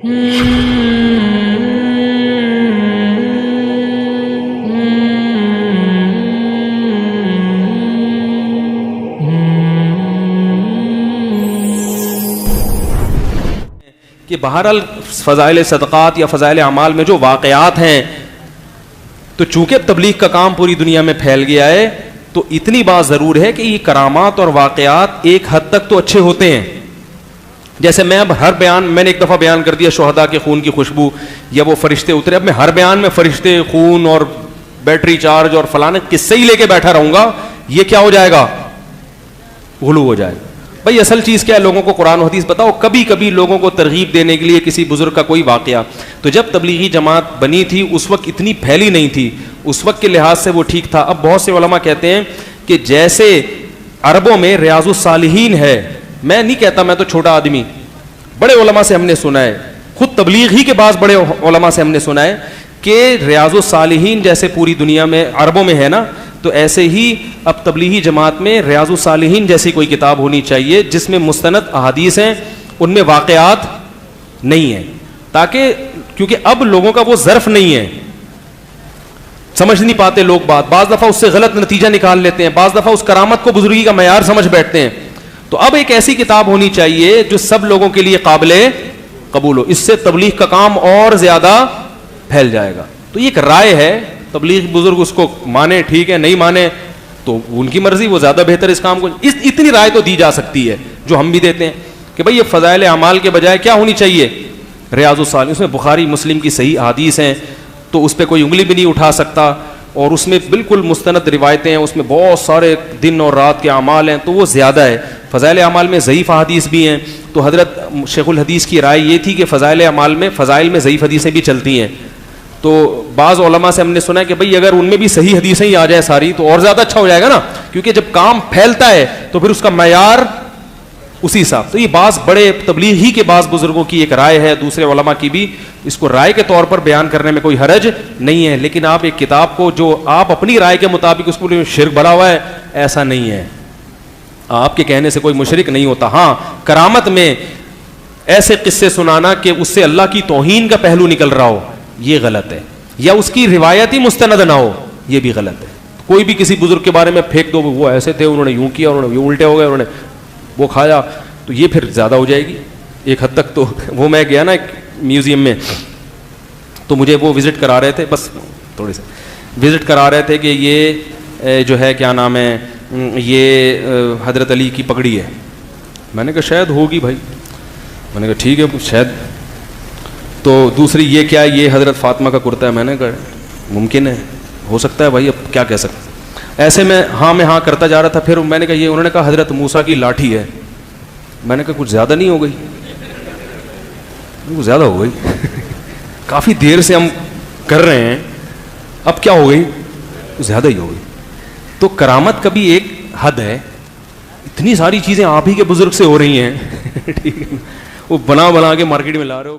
کہ بہرحال فضائل صدقات یا فضائل اعمال میں جو واقعات ہیں، تو چونکہ تبلیغ کا کام پوری دنیا میں پھیل گیا ہے، تو اتنی بات ضرور ہے کہ یہ کرامات اور واقعات ایک حد تک تو اچھے ہوتے ہیں. جیسے میں اب ہر بیان، میں نے ایک دفعہ بیان کر دیا شہداء کے خون کی خوشبو یا وہ فرشتے اترے، اب میں ہر بیان میں فرشتے، خون اور بیٹری چارج اور فلانے قصے ہی لے کے بیٹھا رہوں گا، یہ کیا ہو جائے گا؟ غلو ہو جائے گا. بھائی اصل چیز کیا ہے؟ لوگوں کو قرآن و حدیث بتاؤ. کبھی کبھی لوگوں کو ترغیب دینے کے لیے کسی بزرگ کا کوئی واقعہ. تو جب تبلیغی جماعت بنی تھی اس وقت اتنی پھیلی نہیں تھی، اس وقت کے لحاظ سے وہ ٹھیک تھا. اب بہت سے علماء کہتے ہیں کہ جیسے عربوں میں ریاض الصالحین ہے، میں نہیں کہتا، میں تو چھوٹا آدمی، بڑے علماء سے ہم نے سنا ہے، خود تبلیغ ہی کے بعض بڑے علماء سے ہم نے سنا ہے کہ ریاض الصالحین جیسے پوری دنیا میں عربوں میں ہے نا، تو ایسے ہی اب تبلیغی جماعت میں ریاض الصالحین جیسی کوئی کتاب ہونی چاہیے جس میں مستند احادیث ہیں، ان میں واقعات نہیں ہیں. تاکہ کیونکہ اب لوگوں کا وہ ظرف نہیں ہے، سمجھ نہیں پاتے لوگ بات، بعض دفعہ اس سے غلط نتیجہ نکال لیتے ہیں، بعض دفعہ اس کرامت کو بزرگی کا معیار سمجھ بیٹھتے ہیں. تو اب ایک ایسی کتاب ہونی چاہیے جو سب لوگوں کے لیے قابل قبول ہو. اس سے تبلیغ کا کام اور زیادہ پھیل جائے گا. تو یہ ایک رائے ہے، تبلیغ بزرگ اس کو مانے ٹھیک ہے، نہیں مانے تو ان کی مرضی، وہ زیادہ بہتر اس کام کو. اتنی رائے تو دی جا سکتی ہے جو ہم بھی دیتے ہیں کہ بھئی یہ فضائل اعمال کے بجائے کیا ہونی چاہیے؟ ریاض الصالحین. اس میں بخاری مسلم کی صحیح احادیث ہیں، تو اس پہ کوئی انگلی بھی نہیں اٹھا سکتا، اور اس میں بالکل مستند روایتیں ہیں، اس میں بہت سارے دن اور رات کے اعمال ہیں، تو وہ زیادہ ہے. فضائل اعمال میں ضعیف احادیث بھی ہیں، تو حضرت شیخ الحدیث کی رائے یہ تھی کہ فضائل اعمال میں فضائل میں ضعیف حدیثیں بھی چلتی ہیں. تو بعض علماء سے ہم نے سنا ہے کہ بھئی اگر ان میں بھی صحیح حدیثیں ہی آ جائے ساری تو اور زیادہ اچھا ہو جائے گا نا، کیونکہ جب کام پھیلتا ہے تو پھر اس کا معیار اسی حساب. تو یہ بعض بڑے تبلیغ ہی کے بعض بزرگوں کی ایک رائے ہے، دوسرے علماء کی بھی، اس کو رائے کے طور پر بیان کرنے میں کوئی حرج نہیں ہے. لیکن آپ ایک کتاب کو جو آپ اپنی رائے کے مطابق اس کو شرک بھرا ہوا ہے، ایسا نہیں ہے. آپ کے کہنے سے کوئی مشرک نہیں ہوتا. ہاں، کرامت میں ایسے قصے سنانا کہ اس سے اللہ کی توہین کا پہلو نکل رہا ہو، یہ غلط ہے، یا اس کی روایتی مستند نہ ہو، یہ بھی غلط ہے. کوئی بھی کسی بزرگ کے بارے میں پھینک دو، وہ ایسے تھے، انہوں نے یوں کیا، انہوں نے یوں الٹے ہو گئے، انہوں نے وہ کھایا، تو یہ پھر زیادہ ہو جائے گی ایک حد تک. تو وہ میں گیا نا ایک میوزیم میں، تو مجھے وہ وزٹ کرا رہے تھے، بس تھوڑی سی وزٹ کرا رہے تھے کہ یہ جو ہے کیا نام ہے، یہ حضرت علی کی پگڑی ہے. میں نے کہا شاید ہوگی بھائی، میں نے کہا ٹھیک ہے شاید. تو دوسری یہ کیا ہے، یہ حضرت فاطمہ کا کرتا ہے. میں نے کہا ممکن ہے، ہو سکتا ہے بھائی، اب کیا کہہ سکتے. ایسے میں ہاں کرتا جا رہا تھا. پھر میں نے کہا یہ، انہوں نے کہا حضرت موسیٰ کی لاٹھی ہے. میں نے کہا کچھ زیادہ نہیں ہو گئی؟ کچھ زیادہ ہو گئی کافی دیر سے ہم کر رہے ہیں، اب کیا ہو گئی؟ زیادہ ہی ہو گئی. تو کرامت کا بھی ایک حد ہے. اتنی ساری چیزیں آپ ہی کے بزرگ سے ہو رہی ہیں ٹھیک ہے، وہ بنا کے مارکیٹ میں لا رہے ہو.